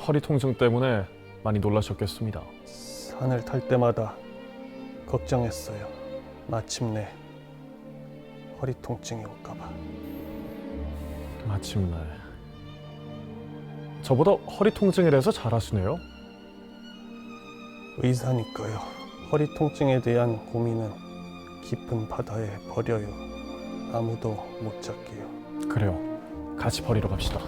허리 통증 때문에 많이 놀라셨겠습니다. 산을 탈 때마다 걱정했어요. 마침내 허리 통증이 올까봐. 마침내. 저보다 허리 통증이라서 잘하시네요. 의사니까요. 허리 통증에 대한 고민은 깊은 바다에 버려요. 아무도 못 찾게요. 그래요. 같이 버리러 갑시다.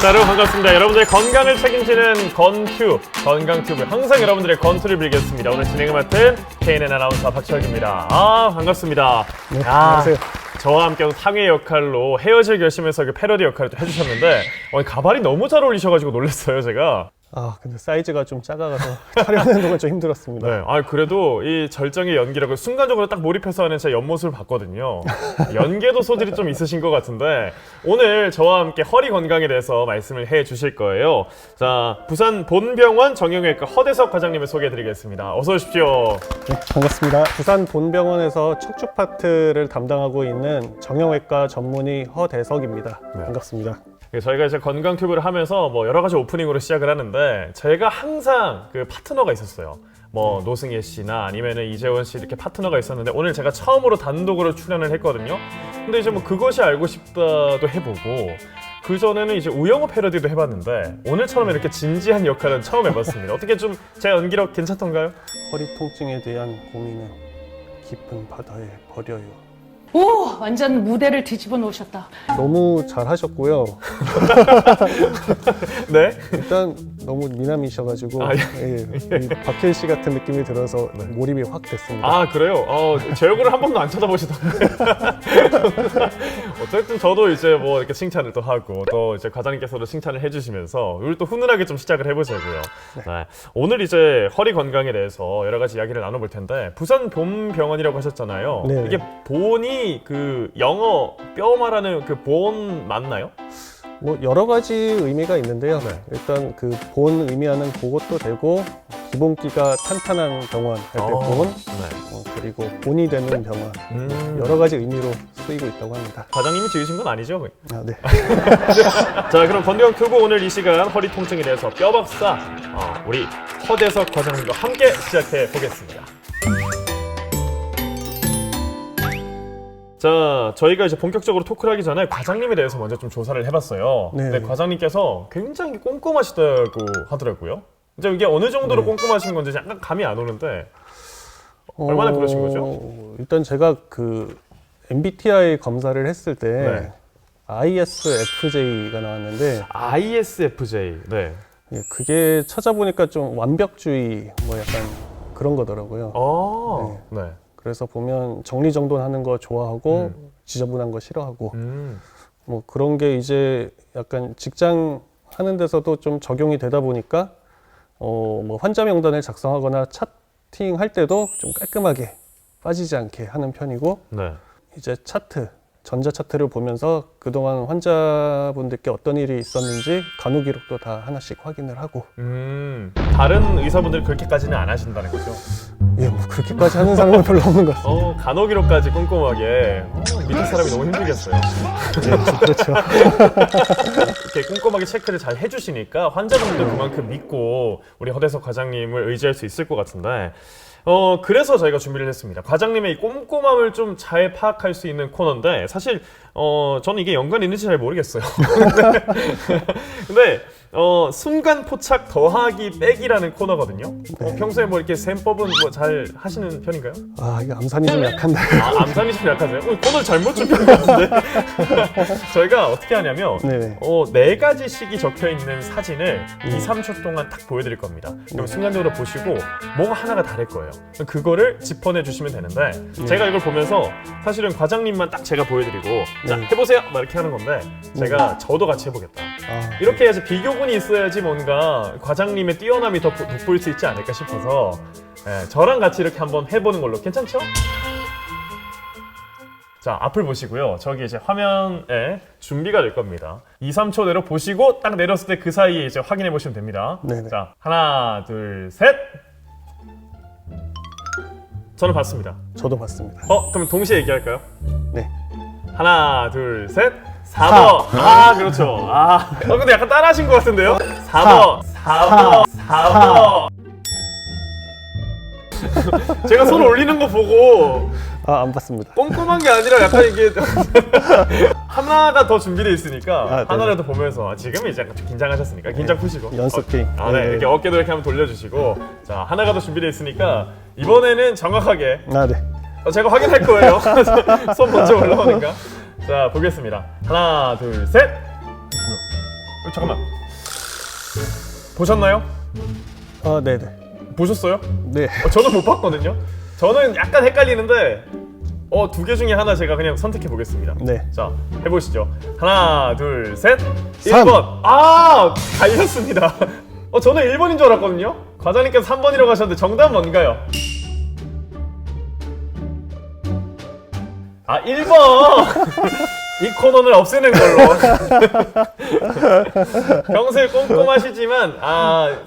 자, 여러분 반갑습니다. 여러분들의 건강을 책임지는 건튜, 건강튜브. 항상 여러분들의 건투를 빌겠습니다. 오늘 진행을 맡은 KNN 아나운서 박철규입니다. 반갑습니다. 네, 안녕하세요. 저와 함께 상해 역할로 헤어질 결심에서 그 패러디 역할을 또 해주셨는데 가발이 너무 잘 어울리셔가지고 놀랐어요, 제가. 근데 사이즈가 좀 작아가서 촬영하는 동안 좀 힘들었습니다. 네, 그래도 이 절정의 연기라고 순간적으로 딱 몰입해서 하는 제 옆모습을 봤거든요. 연계도 소질이 좀 있으신 것 같은데 오늘 저와 함께 허리 건강에 대해서 말씀을 해 주실 거예요. 자, 부산 본병원 정형외과 허대석 과장님을 소개해드리겠습니다. 어서 오십시오. 네, 반갑습니다. 부산 본병원에서 척추 파트를 담당하고 있는 정형외과 전문의 허대석입니다. 네. 반갑습니다. 저희가 이제 건강 튜브를 하면서 여러 가지 오프닝으로 시작을 하는데 제가 항상 그 파트너가 있었어요. 노승예 씨나 아니면은 이재원 씨 이렇게 파트너가 있었는데 오늘 제가 처음으로 단독으로 출연을 했거든요. 근데 이제 그것이 알고 싶다도 해보고 그 전에는 이제 우영우 패러디도 해봤는데 오늘처럼 이렇게 진지한 역할은 처음 해봤습니다. 어떻게 좀 제 연기력 괜찮던가요? 허리 통증에 대한 고민은 깊은 바다에 버려요. 오! 완전 무대를 뒤집어 놓으셨다. 너무 잘하셨고요. 네. 일단 너무 미남이셔가지고 이 박해일 씨 같은 느낌이 들어서 몰입이 확 됐습니다. 그래요? 제 얼굴을 한 번도 안 쳐다보시던데. 어쨌든 저도 이제 이렇게 칭찬을 또 하고 또 이제 과장님께서도 칭찬을 해주시면서 우리 또 훈훈하게 좀 시작을 해보자고요. 네. 오늘 이제 허리 건강에 대해서 여러 가지 이야기를 나눠볼 텐데 부산 본병원이라고 하셨잖아요. 네. 이게 본이 그 영어 뼈 말하는 그 본 맞나요? 여러 가지 의미가 있는데요. 일단 그 본 의미하는 그것도 되고 기본기가 탄탄한 병원 할 때 본, 그리고 본이 되는 병원 여러 가지 의미로 쓰이고 있다고 합니다. 과장님이 지으신 건 아니죠? 네. 자, 그럼 건강 튜브 오늘 이 시간 허리 통증에 대해서 뼈 박사 우리 허대석 과장님과 함께 시작해 보겠습니다. 자, 저희가 이제 본격적으로 토크를 하기 전에 과장님에 대해서 먼저 좀 조사를 해봤어요. 네. 근데 과장님께서 굉장히 꼼꼼하시다고 하더라고요. 이제 이게 어느 정도로 꼼꼼하신 건지 약간 감이 안 오는데 얼마나 그러신 거죠? 일단 제가 그 MBTI 검사를 했을 때 ISFJ가 나왔는데 ISFJ. 네. 그게 찾아보니까 좀 완벽주의 약간 그런 거더라고요. 네. 그래서 보면 정리정돈하는 거 좋아하고 지저분한 거 싫어하고 그런 게 이제 약간 직장 하는 데서도 좀 적용이 되다 보니까 환자 명단을 작성하거나 차팅할 때도 좀 깔끔하게 빠지지 않게 하는 편이고 이제 전자 차트를 보면서 그동안 환자분들께 어떤 일이 있었는지 간호 기록도 다 하나씩 확인을 하고 다른 의사분들 그렇게까지는 안 하신다는 거죠? 그렇게까지 하는 사람은 별로 없는 것 같습니다. 간호 기록까지 꼼꼼하게 믿을 사람이 너무 힘들겠어요. 그렇죠. 이렇게 꼼꼼하게 체크를 잘 해주시니까 환자분들도 그만큼 믿고 우리 허대석 과장님을 의지할 수 있을 것 같은데 그래서 저희가 준비를 했습니다. 과장님의 이 꼼꼼함을 좀 잘 파악할 수 있는 코너인데 사실 저는 이게 연관이 있는지 잘 모르겠어요. 근데 순간 포착 더하기 빼기라는 코너거든요. 평소에 이렇게 셈법은 잘 하시는 편인가요? 이게 암산이 좀 약한데. 암산이 좀 약하세요? 코너를 잘못 준비한 것 같은데. 저희가 어떻게 하냐면 네 가지씩이 적혀있는 사진을 2, 3초 동안 딱 보여드릴 겁니다. 그럼 순간적으로 보시고 뭐가 하나가 다를 거예요. 그거를 짚어내 주시면 되는데 제가 이걸 보면서 사실은 과장님만 딱 제가 보여드리고 자, 해보세요! 이렇게 하는 건데 제가 저도 같이 해보겠다. 이렇게 해야지 비교군이 있어야지 뭔가 과장님의 뛰어남이 더 돋보일 수 있지 않을까 싶어서 저랑 같이 이렇게 한번 해보는 걸로 괜찮죠? 자, 앞을 보시고요. 저기 이제 화면에 준비가 될 겁니다. 2, 3초 내로 보시고 딱 내렸을 때 그 사이에 이제 확인해 보시면 됩니다. 자, 하나, 둘, 셋! 저는 봤습니다. 저도 봤습니다. 그럼 동시에 얘기할까요? 네. 하나, 둘, 셋. 4번. 아, 그렇죠. 근데 약간 따라하신 것 같은데요? 4번. 4번. 제가 손 올리는 거 보고 안 봤습니다. 꼼꼼한 게 아니라 약간 이게 하나가 더 준비되어 있으니까 네. 하나라도 보면서 지금 이제 약간 좀 긴장하셨으니까 긴장 푸시고 연습 게임. 네. 이렇게 어깨도 이렇게 한번 돌려주시고 자 하나가 더 준비되어 있으니까 이번에는 정확하게 네. 제가 확인할 거예요. 손 먼저 올라오니까 자 보겠습니다. 하나 둘 셋. 뭐야? 잠깐만 보셨나요? 네네. 보셨어요? 네. 저는 못 봤거든요. 저는 약간 헷갈리는데 2개 중에 하나 제가 그냥 선택해 보겠습니다. 네. 자 해보시죠. 하나 둘 셋. 3. 1번. 갈렸습니다. 저는 1번인 줄 알았거든요. 과장님께서 3번이라고 하셨는데 정답은 뭔가요? 1번. 이 코너는 없애는 걸로. 평소에 꼼꼼하시지만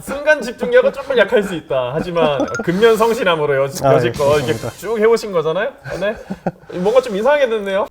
순간 집중력은 조금 약할 수 있다. 하지만 근면 성실함으로 여지껏 이렇게 쭉 해오신 거잖아요. 네. 뭔가 좀 이상하게 됐네요.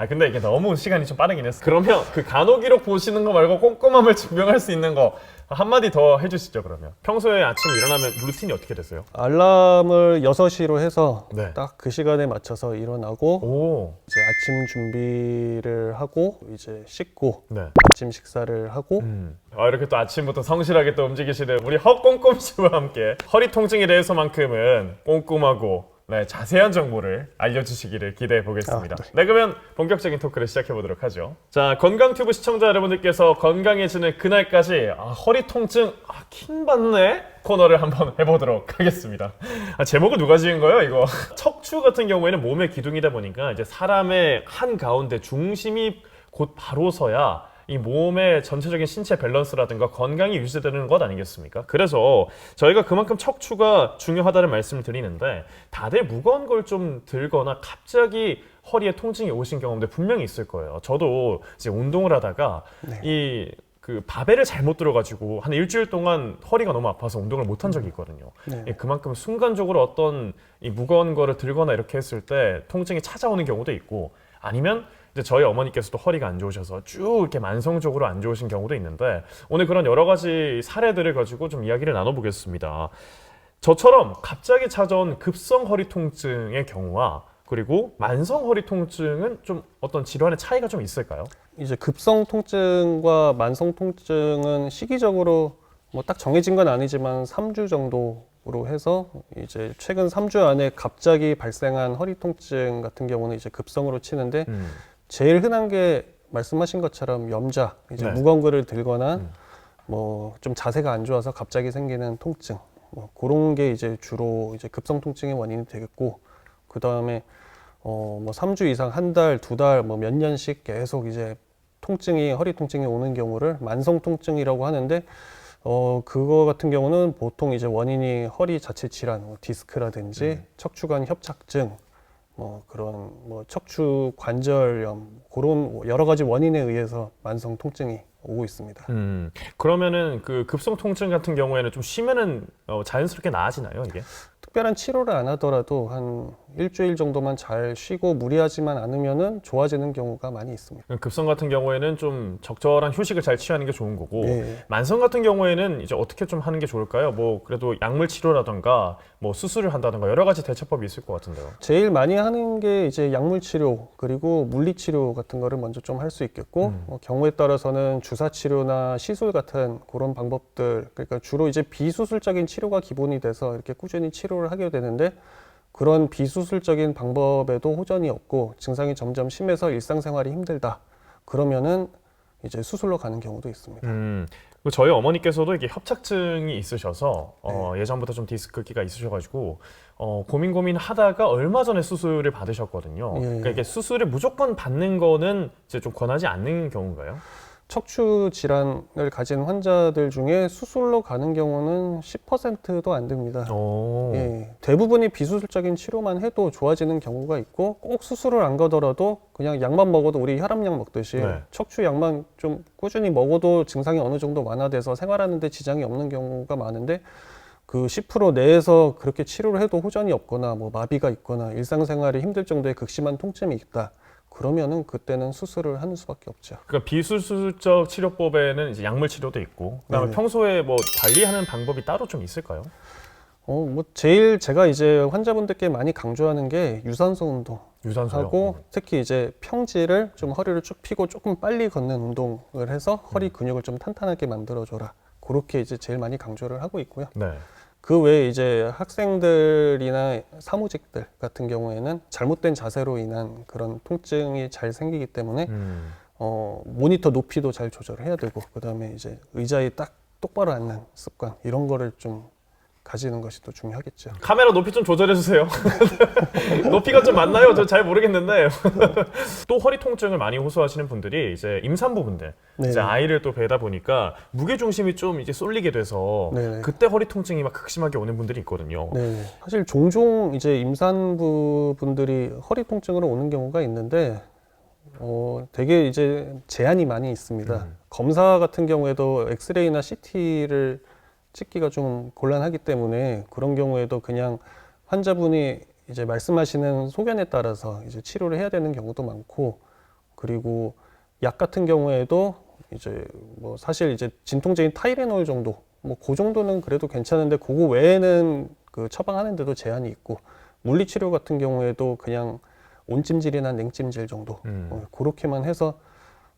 근데 이게 너무 시간이 좀 빠르긴 했어. 그러면 그 간호기록 보시는 거 말고 꼼꼼함을 증명할 수 있는 거 한마디 더 해주시죠. 그러면 평소에 아침 일어나면 루틴이 어떻게 되세요? 알람을 6시로 해서 네. 딱 그 시간에 맞춰서 일어나고 이제 아침 준비를 하고 이제 씻고 네. 아침 식사를 하고 이렇게 또 아침부터 성실하게 또 움직이시는 우리 허꼼꼼 씨와 함께 허리 통증에 대해서만큼은 꼼꼼하고 자세한 정보를 알려주시기를 기대해 보겠습니다. 네, 그러면 본격적인 토크를 시작해 보도록 하죠. 자, 건강튜브 시청자 여러분들께서 건강해지는 그날까지 허리 통증 킹받네 코너를 한번 해보도록 하겠습니다. 제목은 누가 지은 거예요, 이거? 척추 같은 경우에는 몸의 기둥이다 보니까 이제 사람의 한 가운데 중심이 곧 바로 서야 이 몸의 전체적인 신체 밸런스라든가 건강이 유지되는 것 아니겠습니까? 그래서 저희가 그만큼 척추가 중요하다는 말씀을 드리는데 다들 무거운 걸 좀 들거나 갑자기 허리에 통증이 오신 경험들 분명히 있을 거예요. 저도 이제 운동을 하다가 그 바벨을 잘못 들어가지고 한 일주일 동안 허리가 너무 아파서 운동을 못한 적이 있거든요. 그만큼 순간적으로 어떤 이 무거운 거를 들거나 이렇게 했을 때 통증이 찾아오는 경우도 있고 아니면 이제 저희 어머니께서도 허리가 안 좋으셔서 쭉 이렇게 만성적으로 안 좋으신 경우도 있는데 오늘 그런 여러 가지 사례들을 가지고 좀 이야기를 나눠보겠습니다. 저처럼 갑자기 찾아온 급성 허리 통증의 경우와 그리고 만성 허리 통증은 좀 어떤 질환의 차이가 좀 있을까요? 이제 급성 통증과 만성 통증은 시기적으로 뭐 딱 정해진 건 아니지만 3주 정도로 해서 이제 최근 3주 안에 갑자기 발생한 허리 통증 같은 경우는 이제 급성으로 치는데 제일 흔한 게 말씀하신 것처럼 염자, 이제 무거운 거를 들거나 뭐 좀 자세가 안 좋아서 갑자기 생기는 통증, 뭐 그런 게 이제 주로 이제 급성 통증의 원인이 되겠고 그 다음에 뭐 3주 이상 한 달, 2달, 뭐 몇 년씩 계속 이제 허리 통증이 오는 경우를 만성 통증이라고 하는데 그거 같은 경우는 보통 이제 원인이 허리 자체 질환, 뭐 디스크라든지 척추관 협착증, 뭐 그런 뭐 척추 관절염 그런 여러 가지 원인에 의해서 만성 통증이 오고 있습니다. 그러면은 그 급성 통증 같은 경우에는 좀 쉬면은 자연스럽게 나아지나요, 이게? 특별한 치료를 안 하더라도 한 일주일 정도만 잘 쉬고 무리하지만 않으면은 좋아지는 경우가 많이 있습니다. 급성 같은 경우에는 좀 적절한 휴식을 잘 취하는 게 좋은 거고 만성 같은 경우에는 이제 어떻게 좀 하는 게 좋을까요? 뭐 그래도 약물 치료라던가 뭐 수술을 한다던가 여러 가지 대처법이 있을 것 같은데요. 제일 많이 하는 게 이제 약물 치료 그리고 물리 치료 같은 거를 먼저 좀 할 수 있겠고 경우에 따라서는 주사 치료나 시술 같은 그런 방법들 그러니까 주로 이제 비수술적인 치료가 기본이 돼서 이렇게 꾸준히 치료를 하게 되는데 그런 비수술적인 방법에도 호전이 없고 증상이 점점 심해서 일상생활이 힘들다. 그러면은 이제 수술로 가는 경우도 있습니다. 저희 어머니께서도 이게 협착증이 있으셔서 예전부터 좀 디스크기가 있으셔가지고 고민하다가 얼마 전에 수술을 받으셨거든요. 그러니까 이게 수술을 무조건 받는 거는 이제 좀 권하지 않는 경우인가요? 척추 질환을 가진 환자들 중에 수술로 가는 경우는 10%도 안 됩니다. 대부분이 비수술적인 치료만 해도 좋아지는 경우가 있고 꼭 수술을 안 가더라도 그냥 약만 먹어도 우리 혈압약 먹듯이 척추 약만 좀 꾸준히 먹어도 증상이 어느 정도 완화돼서 생활하는 데 지장이 없는 경우가 많은데 그 10% 내에서 그렇게 치료를 해도 호전이 없거나 뭐 마비가 있거나 일상생활이 힘들 정도의 극심한 통증이 있다. 그러면은 그때는 수술을 하는 수밖에 없죠. 그러니까 비수술적 치료법에는 이제 약물 치료도 있고, 그다음에 네네. 평소에 뭐 관리하는 방법이 따로 좀 있을까요? 뭐 제일 제가 이제 환자분들께 많이 강조하는 게 유산소 운동. 유산소요? 하고 특히 이제 평지를 좀 허리를 쭉 펴고 조금 빨리 걷는 운동을 해서 허리 근육을 좀 탄탄하게 만들어줘라. 그렇게 이제 제일 많이 강조를 하고 있고요. 네. 그 외에 이제 학생들이나 사무직들 같은 경우에는 잘못된 자세로 인한 그런 통증이 잘 생기기 때문에 모니터 높이도 잘 조절해야 되고 그다음에 이제 의자에 딱 똑바로 앉는 습관 이런 거를 좀 가지는 것이 또 중요하겠죠. 카메라 높이 좀 조절해 주세요. 높이가 좀 맞나요? 저 잘 모르겠는데. 또 허리 통증을 많이 호소하시는 분들이 이제 임산부분들, 네. 이제 아이를 또 배다 보니까 무게 중심이 좀 이제 쏠리게 돼서 네. 그때 허리 통증이 막 극심하게 오는 분들이 있거든요. 네. 사실 종종 이제 임산부 분들이 허리 통증으로 오는 경우가 있는데 되게 이제 제한이 많이 있습니다. 검사 같은 경우에도 엑스레이나 CT를 찍기가 좀 곤란하기 때문에 그런 경우에도 그냥 환자분이 이제 말씀하시는 소견에 따라서 이제 치료를 해야 되는 경우도 많고 그리고 약 같은 경우에도 이제 뭐 사실 이제 진통제인 타이레놀 정도 뭐 그 정도는 그래도 괜찮은데 그거 외에는 그 처방하는데도 제한이 있고 물리치료 같은 경우에도 그냥 온찜질이나 냉찜질 정도 그렇게만 해서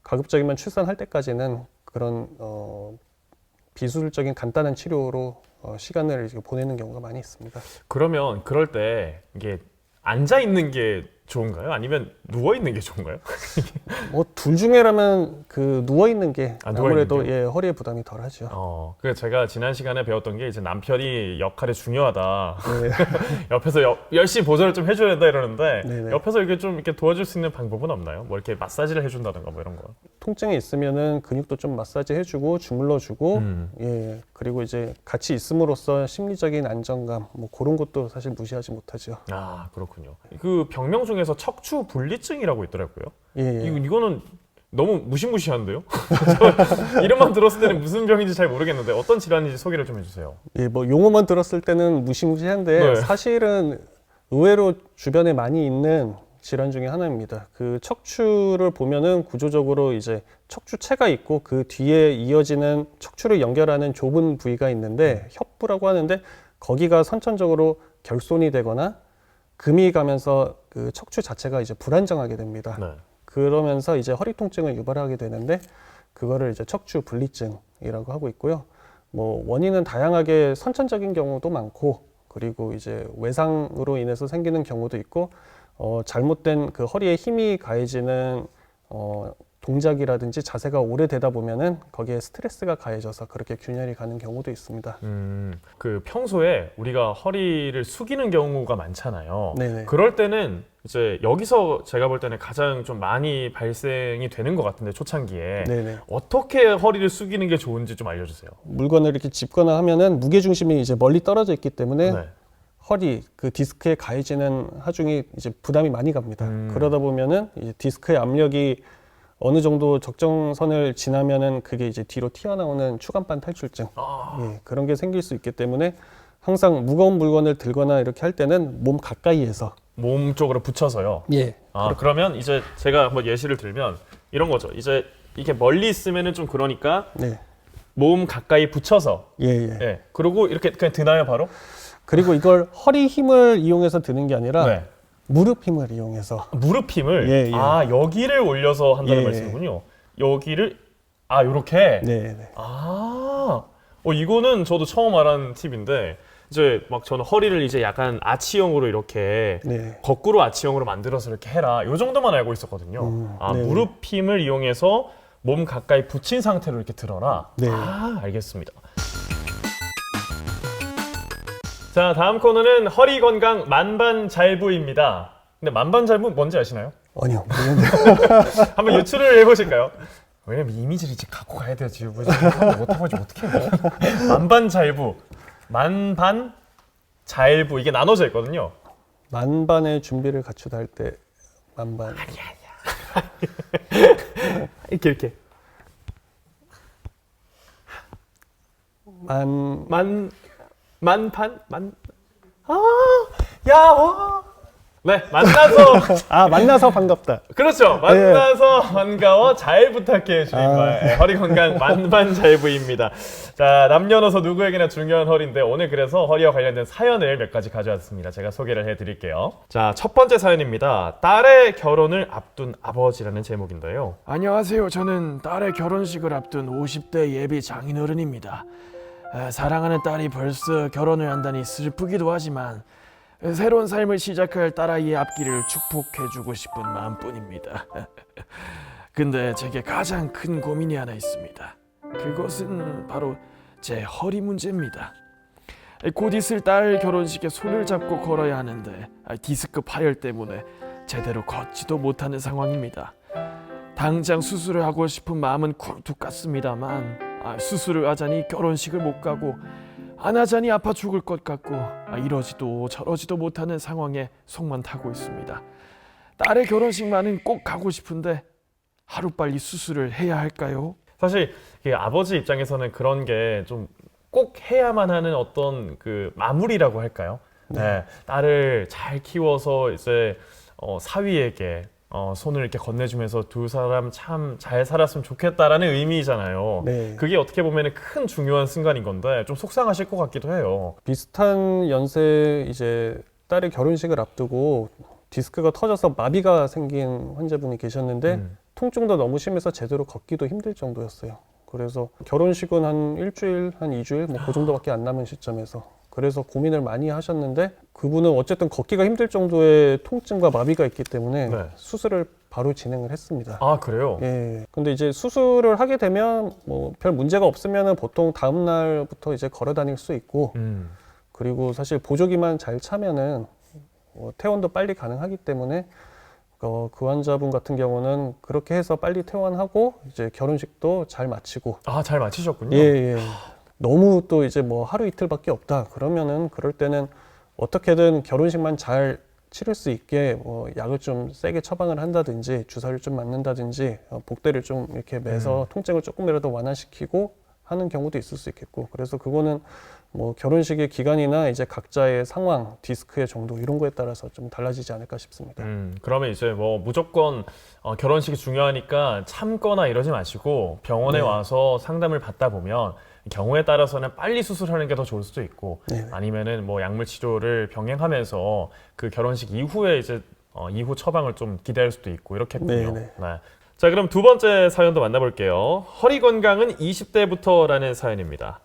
가급적이면 출산할 때까지는 그런 비수술적인 간단한 치료로 시간을 보내는 경우가 많이 있습니다. 그러면 그럴 때 이게 앉아 있는 게 좋은가요? 아니면 누워 있는 게 좋은가요? 뭐 둘 중에라면 그 누워 있는 게 아무래도 누워 있는 예, 허리에 부담이 덜하죠. 그래서 제가 지난 시간에 배웠던 게 이제 남편이 역할이 중요하다. 네. 옆에서 열심히 보조를 좀 해줘야 된다 이러는데 네네. 옆에서 이렇게 좀 이렇게 도와줄 수 있는 방법은 없나요? 뭐 이렇게 마사지를 해준다든가 뭐 이런 거. 통증이 있으면은 근육도 좀 마사지 해주고 주물러주고 예 그리고 이제 같이 있음으로써 심리적인 안정감 뭐 그런 것도 사실 무시하지 못하죠. 아 그렇군요. 그 병명 중에서 척추 분리증이라고 있더라고요. 예. 이거는 너무 무시무시한데요? 이름만 들었을 때는 무슨 병인지 잘 모르겠는데 어떤 질환인지 소개를 좀 해주세요. 예, 뭐 용어만 들었을 때는 무시무시한데 네. 사실은 의외로 주변에 많이 있는 질환 중에 하나입니다. 그 척추를 보면은 구조적으로 이제 척추체가 있고 그 뒤에 이어지는 척추를 연결하는 좁은 부위가 있는데 협부라고 하는데 거기가 선천적으로 결손이 되거나 금이 가면서 그 척추 자체가 이제 불안정하게 됩니다. 네. 그러면서 이제 허리 통증을 유발하게 되는데 그거를 이제 척추 분리증이라고 하고 있고요. 뭐 원인은 다양하게 선천적인 경우도 많고 그리고 이제 외상으로 인해서 생기는 경우도 있고 잘못된 그 허리에 힘이 가해지는 동작이라든지 자세가 오래되다 보면은 거기에 스트레스가 가해져서 그렇게 균열이 가는 경우도 있습니다. 그 평소에 우리가 허리를 숙이는 경우가 많잖아요. 네네. 그럴 때는 이제 여기서 제가 볼 때는 가장 좀 많이 발생이 되는 것 같은데 초창기에 네네. 어떻게 허리를 숙이는 게 좋은지 좀 알려주세요. 물건을 이렇게 짚거나 하면은 무게 중심이 이제 멀리 떨어져 있기 때문에 네. 허리 그 디스크에 가해지는 하중이 이제 부담이 많이 갑니다. 그러다 보면은 이제 디스크의 압력이 어느 정도 적정선을 지나면은 그게 이제 뒤로 튀어나오는 추간판 탈출증 예, 그런 게 생길 수 있기 때문에 항상 무거운 물건을 들거나 이렇게 할 때는 몸 가까이에서 몸 쪽으로 붙여서요. 예. 그러면 이제 제가 한번 예시를 들면 이런 거죠. 이제 이게 멀리 있으면은 좀 그러니까 네. 몸 가까이 붙여서 예. 예. 그리고 이렇게 그냥 드나요 바로? 그리고 이걸 허리 힘을 이용해서 드는 게 아니라 네. 무릎 힘을 이용해서 무릎 힘을 예. 여기를 올려서 한다는 예. 말씀이군요. 여기를 요렇게. 네. 이거는 저도 처음 알아는 팁인데 이제 막 저는 허리를 이제 약간 아치형으로 이렇게 네. 거꾸로 아치형으로 만들어서 이렇게 해라. 요 정도만 알고 있었거든요. 네. 무릎 힘을 이용해서 몸 가까이 붙인 상태로 이렇게 들어라. 네. 알겠습니다. 자, 다음 코너는 허리 건강 만반잘부입니다. 근데 만반잘부 뭔지 아시나요? 아니요. 한번 유추를 해보실까요? 왜냐면 이미지를 이제 갖고 가야 돼요. 지금 못하고 이제 어떻게 해요? 만반잘부, 만반잘부 이게 나눠져 있거든요. 만반의 준비를 갖추다 할 때 만반. 아니야. 이렇게. 만판? 네, 만나서 만나서 반갑다. 그렇죠. 만나서 반가워 잘 부탁해 주인말 허리 건강 만반잘부입니다. 자, 남녀노소 누구에게나 중요한 허리인데 오늘 그래서 허리와 관련된 사연을 몇 가지 가져왔습니다. 제가 소개를 해드릴게요. 자, 첫 번째 사연입니다. 딸의 결혼을 앞둔 아버지라는 제목인데요. 안녕하세요. 저는 딸의 결혼식을 앞둔 50대 예비 장인어른입니다. 사랑하는 딸이 벌써 결혼을 한다니 슬프기도 하지만 새로운 삶을 시작할 딸아이의 앞길을 축복해주고 싶은 마음뿐입니다. 근데 제게 가장 큰 고민이 하나 있습니다. 그것은 바로 제 허리 문제입니다. 곧 있을 딸 결혼식에 손을 잡고 걸어야 하는데 디스크 파열 때문에 제대로 걷지도 못하는 상황입니다. 당장 수술을 하고 싶은 마음은 굴뚝 같습니다만 수술을 하자니 결혼식을 못 가고 안 하자니 아파 죽을 것 같고 이러지도 저러지도 못하는 상황에 속만 타고 있습니다. 딸의 결혼식만은 꼭 가고 싶은데 하루빨리 수술을 해야 할까요? 사실 아버지 입장에서는 그런 게 좀 꼭 해야만 하는 어떤 그 마무리라고 할까요? 네, 딸을 잘 키워서 이제 사위에게 손을 이렇게 건네주면서 두 사람 참 잘 살았으면 좋겠다라는 의미잖아요. 네. 그게 어떻게 보면 큰 중요한 순간인 건데 좀 속상하실 것 같기도 해요. 비슷한 연세 이제 딸의 결혼식을 앞두고 디스크가 터져서 마비가 생긴 환자분이 계셨는데 통증도 너무 심해서 제대로 걷기도 힘들 정도였어요. 그래서 결혼식은 한 일주일, 한 2주일 뭐 그 정도밖에 안 남은 시점에서 그래서 고민을 많이 하셨는데 그분은 어쨌든 걷기가 힘들 정도의 통증과 마비가 있기 때문에 네. 수술을 바로 진행을 했습니다. 아, 그래요? 예. 근데 이제 수술을 하게 되면 뭐 별 문제가 없으면은 보통 다음 날부터 이제 걸어 다닐 수 있고 그리고 사실 보조기만 잘 차면은 퇴원도 빨리 가능하기 때문에 그 환자분 같은 경우는 그렇게 해서 빨리 퇴원하고 이제 결혼식도 잘 마치고 잘 마치셨군요. 예. 너무 또 이제 뭐 하루 이틀밖에 없다 그러면은 그럴 때는 어떻게든 결혼식만 잘 치를 수 있게 뭐 약을 좀 세게 처방을 한다든지 주사를 좀 맞는다든지 복대를 좀 이렇게 매서 통증을 조금이라도 완화시키고 하는 경우도 있을 수 있겠고 그래서 그거는 뭐 결혼식의 기간이나 이제 각자의 상황, 디스크의 정도 이런 거에 따라서 좀 달라지지 않을까 싶습니다. 그러면 이제 뭐 무조건 결혼식이 중요하니까 참거나 이러지 마시고 병원에 와서 상담을 받다 보면 경우에 따라서는 빨리 수술하는 게 더 좋을 수도 있고 아니면은 뭐 약물 치료를 병행하면서 그 결혼식 이후에 이제 이후 처방을 좀 기대할 수도 있고 이렇겠군요. 네. 자, 그럼 두 번째 사연도 만나볼게요. 허리 건강은 20대부터라는 사연입니다.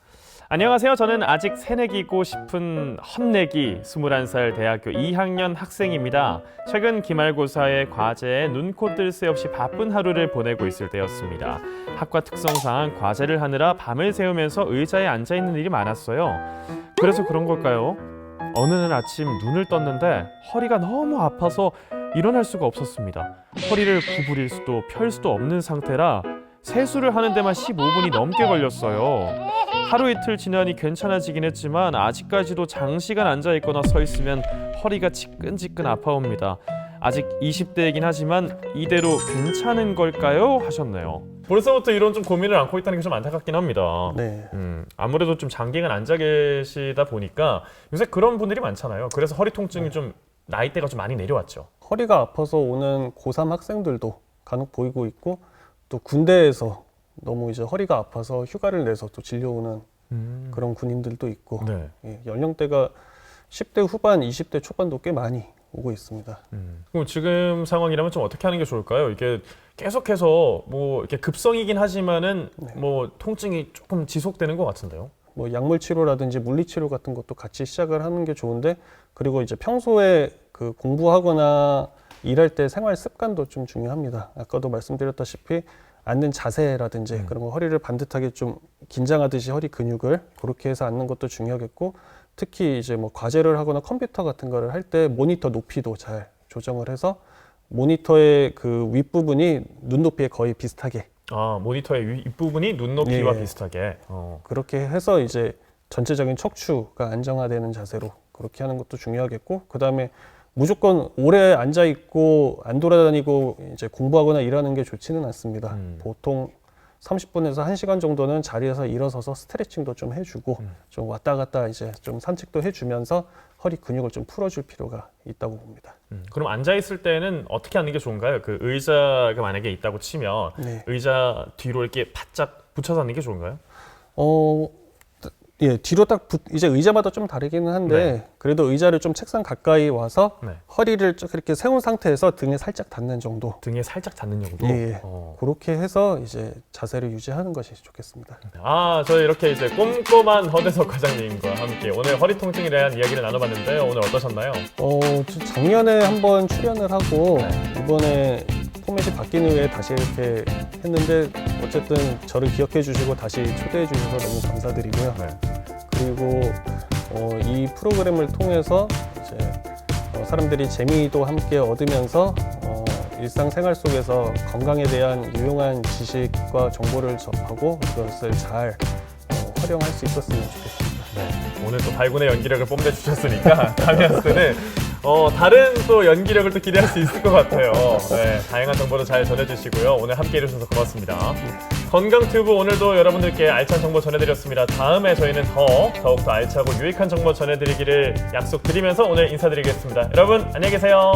안녕하세요. 저는 아직 새내기고 싶은 헛내기 21살 대학교 2학년 학생입니다. 최근 기말고사의 과제에 눈코 뜰 새 없이 바쁜 하루를 보내고 있을 때였습니다. 학과 특성상 과제를 하느라 밤을 새우면서 의자에 앉아있는 일이 많았어요. 그래서 그런 걸까요? 어느 날 아침 눈을 떴는데 허리가 너무 아파서 일어날 수가 없었습니다. 허리를 구부릴 수도 펼 수도 없는 상태라 세수를 하는 데만 15분이 넘게 걸렸어요. 하루 이틀 지나니 괜찮아지긴 했지만 아직까지도 장시간 앉아있거나 서 있으면 허리가 지끈지끈 아파옵니다. 아직 20대이긴 하지만 이대로 괜찮은 걸까요? 하셨네요. 벌써부터 이런 좀 고민을 안고 있다는 게 좀 안타깝긴 합니다. 네. 아무래도 좀 장기간 앉아 계시다 보니까 요새 그런 분들이 많잖아요. 그래서 허리 통증이 좀 나이대가 좀 많이 내려왔죠. 허리가 아파서 오는 고3 학생들도 간혹 보이고 있고 또 군대에서 너무 이제 허리가 아파서 휴가를 내서 또 진료오는 그런 군인들도 있고 연령대가 10대 후반, 20대 초반도 꽤 많이 오고 있습니다. 그럼 지금 상황이라면 좀 어떻게 하는 게 좋을까요? 이게 계속해서 뭐 이렇게 급성이긴 하지만은 뭐 통증이 조금 지속되는 것 같은데요. 뭐 약물 치료라든지 물리 치료 같은 것도 같이 시작을 하는 게 좋은데 그리고 이제 평소에 그 공부하거나 일할 때 생활 습관도 좀 중요합니다. 아까도 말씀드렸다시피 앉는 자세라든지 그런 거 허리를 반듯하게 좀 긴장하듯이 허리 근육을 그렇게 해서 앉는 것도 중요하겠고 특히 이제 뭐 과제를 하거나 컴퓨터 같은 거를 할 때 모니터 높이도 잘 조정을 해서 모니터의 그 윗부분이 눈높이에 거의 비슷하게 모니터의 윗부분이 눈높이와 비슷하게 그렇게 해서 이제 전체적인 척추가 안정화되는 자세로 그렇게 하는 것도 중요하겠고 그다음에 무조건 오래 앉아 있고 안 돌아다니고 이제 공부하거나 일하는 게 좋지는 않습니다. 보통 30분에서 1시간 정도는 자리에서 일어서서 스트레칭도 좀 해주고 좀 왔다 갔다 이제 좀 산책도 해주면서 허리 근육을 좀 풀어줄 필요가 있다고 봅니다. 그럼 앉아 있을 때는 어떻게 하는 게 좋은가요? 그 의자가 만약에 있다고 치면 네. 의자 뒤로 이렇게 바짝 붙여서 하는 게 좋은가요? 예, 뒤로 이제 의자마다 좀 다르기는 한데 네. 그래도 의자를 좀 책상 가까이 와서 네. 허리를 쭉 이렇게 세운 상태에서 등에 살짝 닿는 정도. 등에 살짝 닿는 정도? 예, 그렇게 해서 이제 자세를 유지하는 것이 좋겠습니다. 저희 이렇게 이제 꼼꼼한 허대석 과장님과 함께 오늘 허리 통증에 대한 이야기를 나눠봤는데요. 오늘 어떠셨나요? 작년에 한번 출연을 하고 이번에 포맷이 바뀐 후에 다시 이렇게 했는데 어쨌든 저를 기억해 주시고 다시 초대해 주셔서 너무 감사드리고요. 네. 그리고 이 프로그램을 통해서 이제 사람들이 재미도 함께 얻으면서 일상생활 속에서 건강에 대한 유용한 지식과 정보를 접하고 이것을 잘 활용할 수 있었으면 좋겠습니다. 네. 오늘 또 발군의 연기력을 뽐내주셨으니까 다음에 왔을 때는 다른 또 연기력을 또 기대할 수 있을 것 같아요. 네, 다양한 정보도 잘 전해주시고요. 오늘 함께 해주셔서 고맙습니다. 건강튜브 오늘도 여러분들께 알찬 정보 전해드렸습니다. 다음에 저희는 더욱더 알차고 유익한 정보 전해드리기를 약속드리면서 오늘 인사드리겠습니다. 여러분 안녕히 계세요.